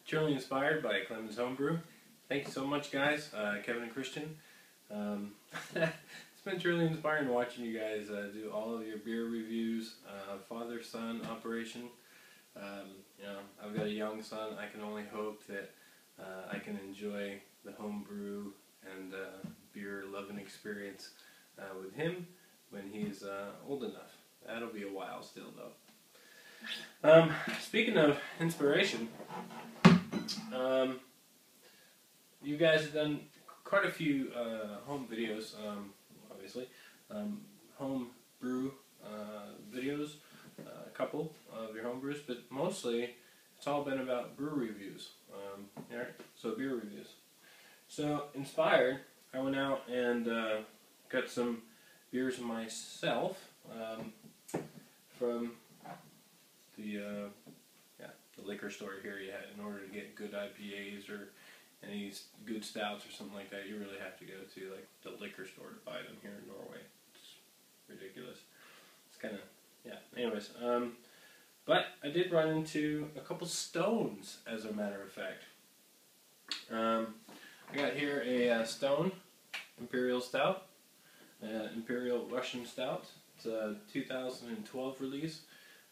Truly inspired by Clemens Homebrew. Thank you so much, guys, Kevin and Christian. It's been truly inspiring watching you guys do all of your beer reviews, father-son operation. I've got a young son. I can only hope that I can enjoy the homebrew and beer loving experience with him when he's old enough. That'll be a while still, though. Speaking of inspiration, you guys have done quite a few home videos, obviously. Home brew videos, a couple of your home brews, but mostly it's all been about brew reviews. So beer reviews. So inspired, I went out and got some beers myself from the liquor store here. You had, in order to get good IPAs or any good stouts or something like that, you really have to go to like the liquor store to buy them here in Norway. It's ridiculous. It's kind of, yeah. Anyways, but I did run into a couple stones, as a matter of fact. I got here a Stone Imperial Stout, Imperial Russian Stout. It's a 2012 release.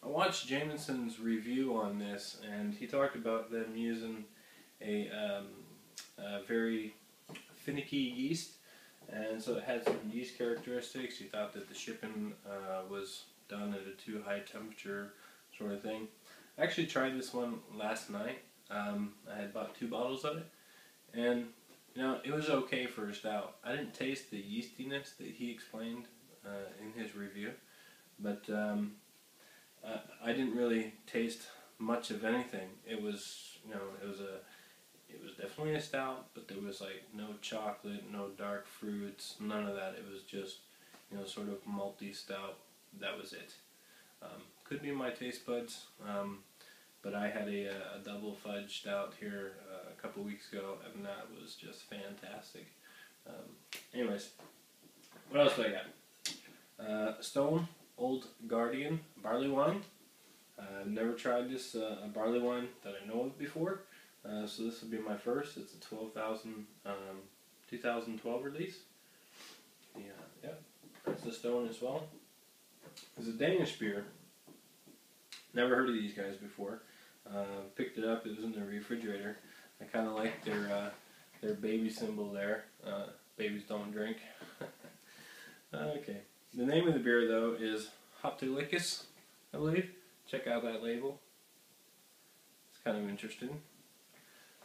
I watched Jameson's review on this, and he talked about them using a very finicky yeast, and so it had some yeast characteristics. He thought that the shipping was done at a too high temperature sort of thing. I actually tried this one last night. I had bought 2 bottles of it, and it was okay for a stout. I didn't taste the yeastiness that he explained in his review, but I didn't really taste much of anything. It was, it was definitely a stout, but there was like no chocolate, no dark fruits, none of that. It was just, sort of malty stout. That was it. Could be my taste buds, but I had a double fudge stout here a couple weeks ago, and that was just fantastic. Anyways, what else do I got? Stone Old Guardian barley wine. I've never tried this barley wine that I know of before, so this will be my first. It's a 2012 release. Yeah, that's the Stone as well. It's a Danish beer. Never heard of these guys before. Picked it up. It was in the refrigerator. I kind of like their baby symbol there. Babies don't drink. Okay. The name of the beer, though, is Hoptolicus, I believe. Check out that label. It's kind of interesting.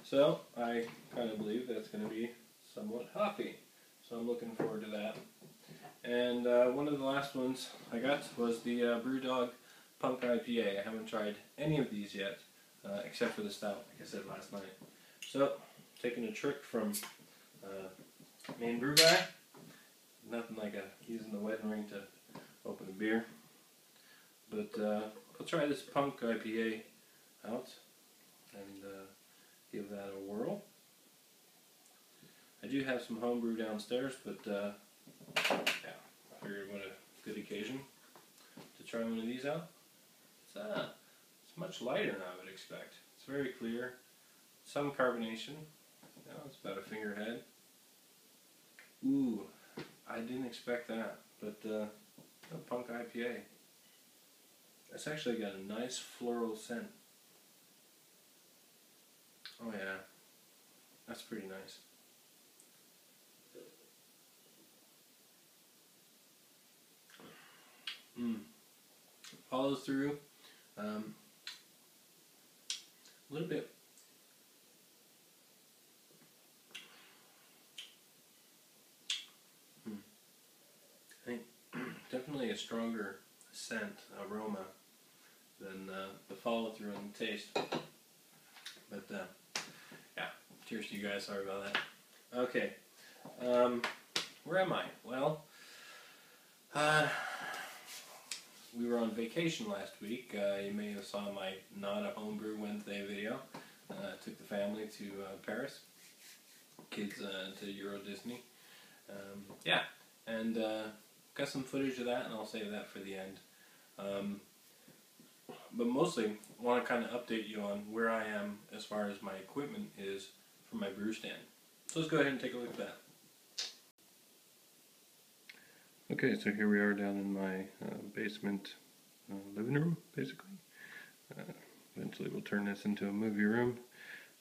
So, I kind of believe that it's going to be somewhat hoppy. So I'm looking forward to that. And one of the last ones I got was the Brewdog Punk IPA. I haven't tried any of these yet, except for the stout, like I said last night. So, taking a trick from main brew guy. Nothing like using the wedding ring to open a beer. But I'll try this Punk IPA out and give that a whirl. I do have some homebrew downstairs, but yeah, I figured what a good occasion to try one of these out. It's much lighter than I would expect. It's very clear, some carbonation. It's about a finger head. Ooh. I didn't expect that, but a Punk IPA. It's actually got a nice floral scent. Oh yeah, that's pretty nice. Follows through. A little bit. Definitely a stronger scent, aroma, than the follow-through and taste. But, yeah, cheers to you guys, sorry about that. Okay, where am I? Well, we were on vacation last week. You may have saw my Not a Homebrew Wednesday video. Took the family to Paris, kids to Euro Disney. Yeah, and got some footage of that, and I'll save that for the end. but mostly I want to kind of update you on where I am as far as my equipment is for my brew stand. So let's go ahead and take a look at that. Okay, so here we are down in my basement living room, basically. Eventually we'll turn this into a movie room,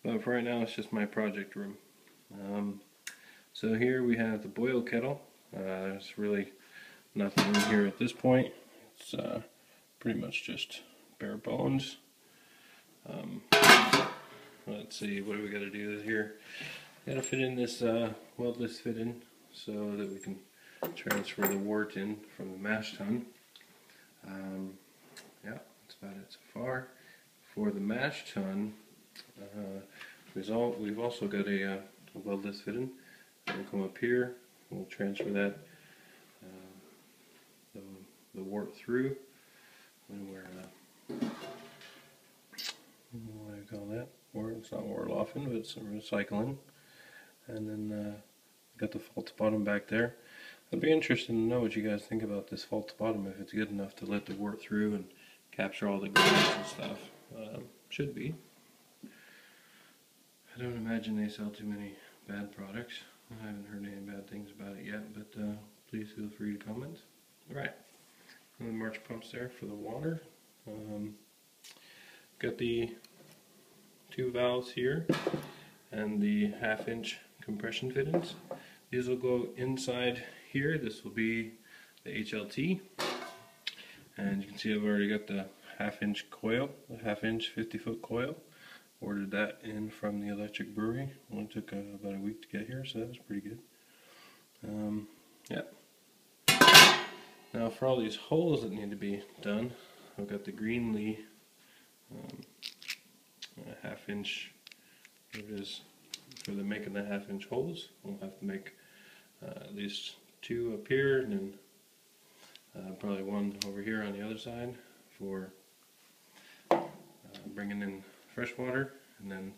but for right now it's just my project room. So here we have the boil kettle. There's really nothing in here at this point. It's pretty much just bare bones. Let's see, what do we got to do here? Got to fit in this weldless fit in so that we can transfer the wort in from the mash tun. Yeah, that's about it so far. For the mash tun, we've also got a weldless fit in. We'll come up here. We'll transfer that the wort through. And we're what do you call that? It's not Warlaufen, but it's recycling. And then got the false bottom back there. I'd be interested to know what you guys think about this false bottom, if it's good enough to let the wort through and capture all the grains and stuff. Should be. I don't imagine they sell too many bad products. I haven't heard any bad things about it yet, but please feel free to comment. Alright, and the march pumps there for the water. Got the 2 valves here and the 1/2 inch compression fittings. These will go inside here. This will be the HLT, and you can see I've already got the 1/2 inch coil, the 1/2 inch 50-foot coil. Ordered that in from the electric brewery. Only took about a week to get here, so that was pretty good. Yeah. Now for all these holes that need to be done, I've got the Greenlee 1/2 inch. It is for the making the 1/2 inch holes. We'll have to make at least 2 up here, and then probably 1 over here on the other side for bringing in fresh water, and then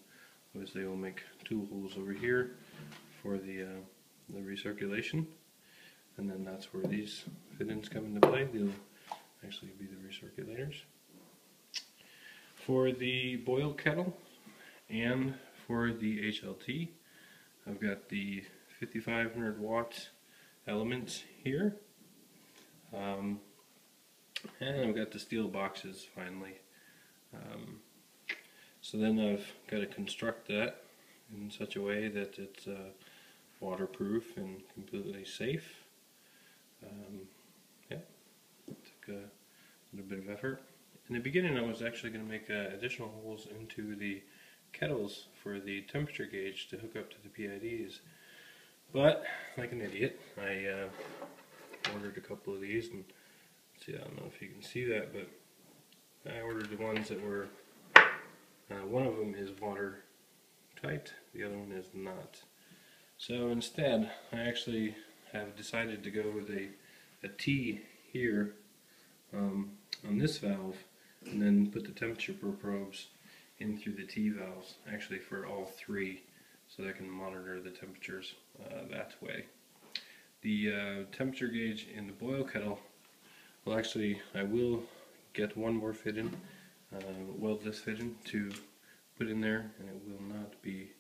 obviously we'll make 2 holes over here for the recirculation, and then that's where these fittings come into play. They'll actually be the recirculators. For the boil kettle and for the HLT, I've got the 5500 watt elements here, and I've got the steel boxes finally. So then I've got to construct that in such a way that it's waterproof and completely safe. Yeah, it took a little bit of effort. In the beginning I was actually going to make additional holes into the kettles for the temperature gauge to hook up to the PIDs. But, like an idiot, I ordered a couple of these, and see, I don't know if you can see that, but I ordered the ones that were, one of them is watertight, the other one is not. So instead, I actually have decided to go with a T here on this valve, and then put the temperature probes in through the T valves, actually for all 3, so that I can monitor the temperatures that way. The temperature gauge in the boil kettle, well, actually I will get 1 more fit in, weld this fit in to put in there, and it will not be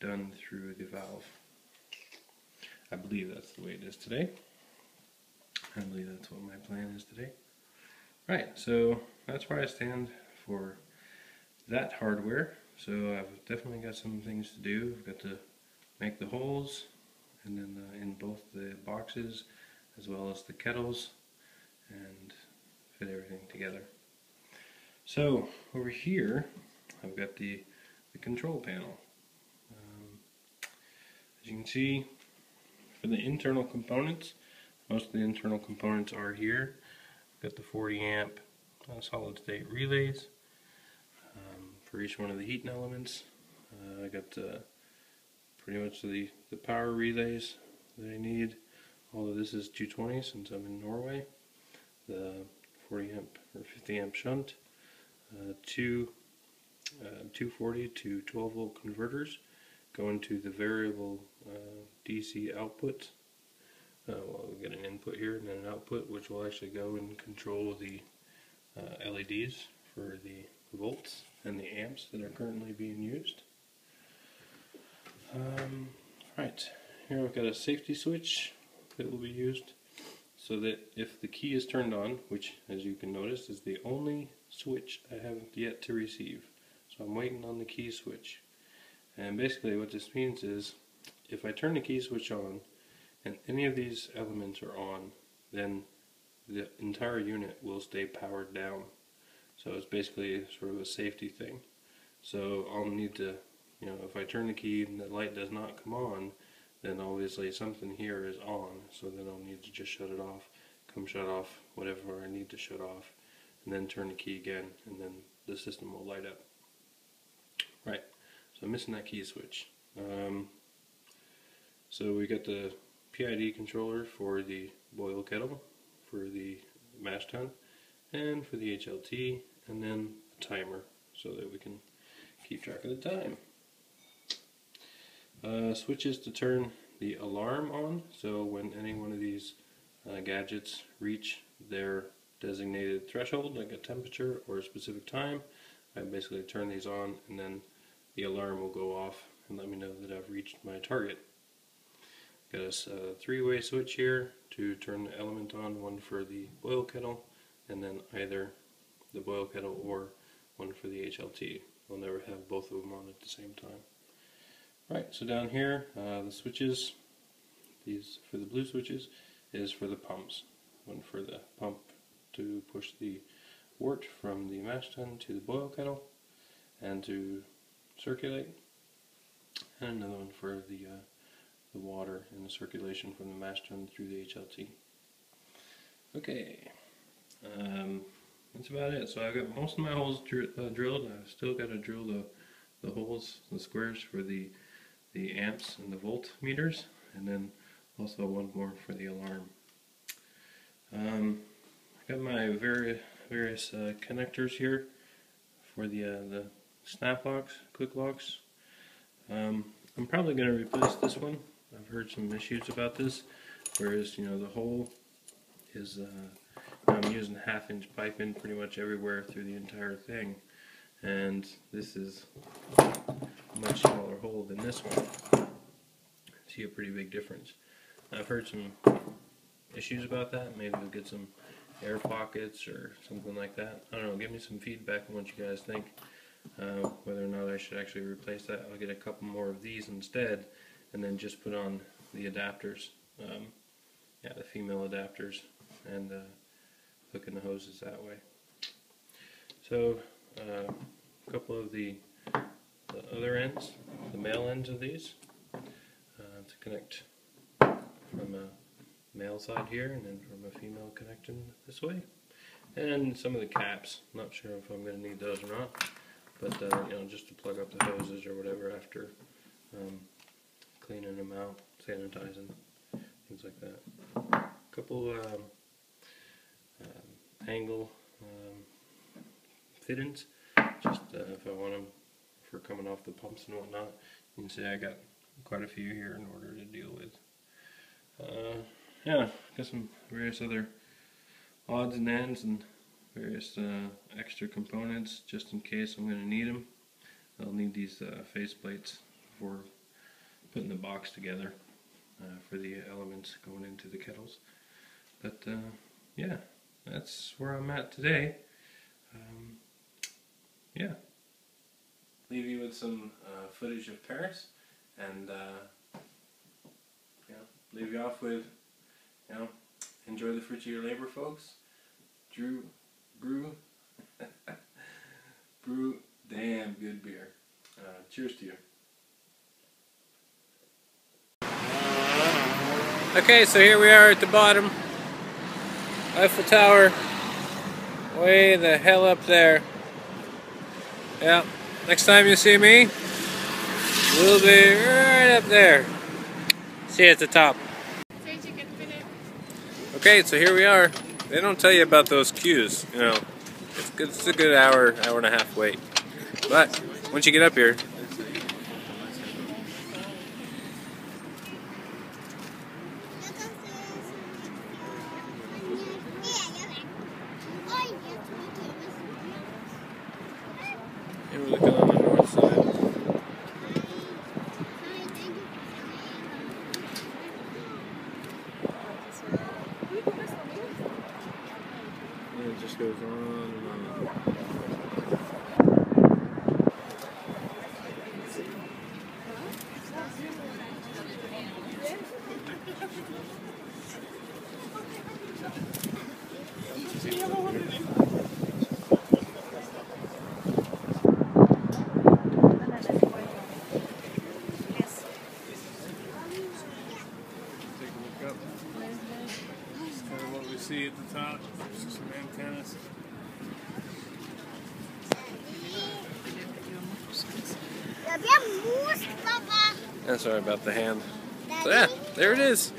done through the valve. I believe that's the way it is today. I believe that's what my plan is today. Right, so that's where I stand for that hardware. So I've definitely got some things to do. I've got to make the holes, and then in both the boxes as well as the kettles, and fit everything together. So over here I've got the control panel. As you can see, for the internal components, most of the internal components are here. I've got the 40 amp solid state relays for each one of the heating elements. I got pretty much the power relays that I need. All of this is 220 since I'm in Norway. The 40 amp or 50 amp shunt, 2 240 to 12 volt converters go into the variable DC output. Well, we get an input here and then an output, which will actually go and control the LEDs for the volts and the amps that are currently being used. Right, here I've got a safety switch that will be used so that if the key is turned on, which as you can notice is the only switch I haven't yet to receive. So I'm waiting on the key switch. And basically what this means is if I turn the key switch on and any of these elements are on, then the entire unit will stay powered down. So it's basically sort of a safety thing. So I'll need to, if I turn the key and the light does not come on, then obviously something here is on. So then I'll need to just shut it off, come shut off whatever I need to shut off, and then turn the key again, and then the system will light up. Right, so I'm missing that key switch. So we got the PID controller for the boil kettle, for the mash tun, and for the HLT, and then a timer so that we can keep track of the time. Switches to turn the alarm on, so when any one of these gadgets reach their designated threshold, like a temperature or a specific time, I basically turn these on and then the alarm will go off and let me know that I've reached my target. Got a three-way switch here to turn the element on, one for the boil kettle and then either the boil kettle or one for the HLT. We'll never have both of them on at the same time. Right, so down here, the switches, these for the blue switches, is for the pumps. One for the pump to push the wort from the mash tun to the boil kettle and to circulate, and another one for the water and the circulation from the mash tun through the HLT. Okay, that's about it. So I've got most of my holes drilled. I've still got to drill the holes, the squares for the amps and the volt meters, and then also one more for the alarm. I got my various connectors here for the snap locks, quick locks. I'm probably going to replace this one. I've heard some issues about this, whereas the hole is I'm using 1/2-inch pipe in pretty much everywhere through the entire thing, and this is a much smaller hole than this one. See a pretty big difference. I've heard some issues about that. Maybe we'll get some air pockets or something like that. I don't know, give me some feedback on what you guys think, whether or not I should actually replace that. I'll get a couple more of these instead and then just put on the adapters, the female adapters, and hook in the hoses that way. So a couple of the other ends, the male ends of these, to connect from a male side here and then from a female connecting this way, and some of the caps. Not sure if I'm going to need those or not, but just to plug up the hoses or whatever after cleaning them out, sanitizing, things like that. A couple angle fittings, just if I want them for coming off the pumps and whatnot. You can see I got quite a few here in order to deal with. Yeah, got some various other odds and ends and various extra components just in case I'm going to need them. I'll need these face plates for putting the box together for the elements going into the kettles. But yeah, that's where I'm at today. Yeah. Leave you with some footage of Paris, and leave you off with, enjoy the fruits of your labor, folks. Brew, Brew, damn good beer. Cheers to you. Okay, so here we are at the bottom. Eiffel Tower, way the hell up there. Yeah, next time you see me, we'll be right up there. See you at the top. Okay, so here we are. They don't tell you about those queues, It's a good hour and a half wait. But once you get up here, up. That's kind of what we see at the top. Just some antennas. Yeah, sorry about the hand. So yeah, there it is.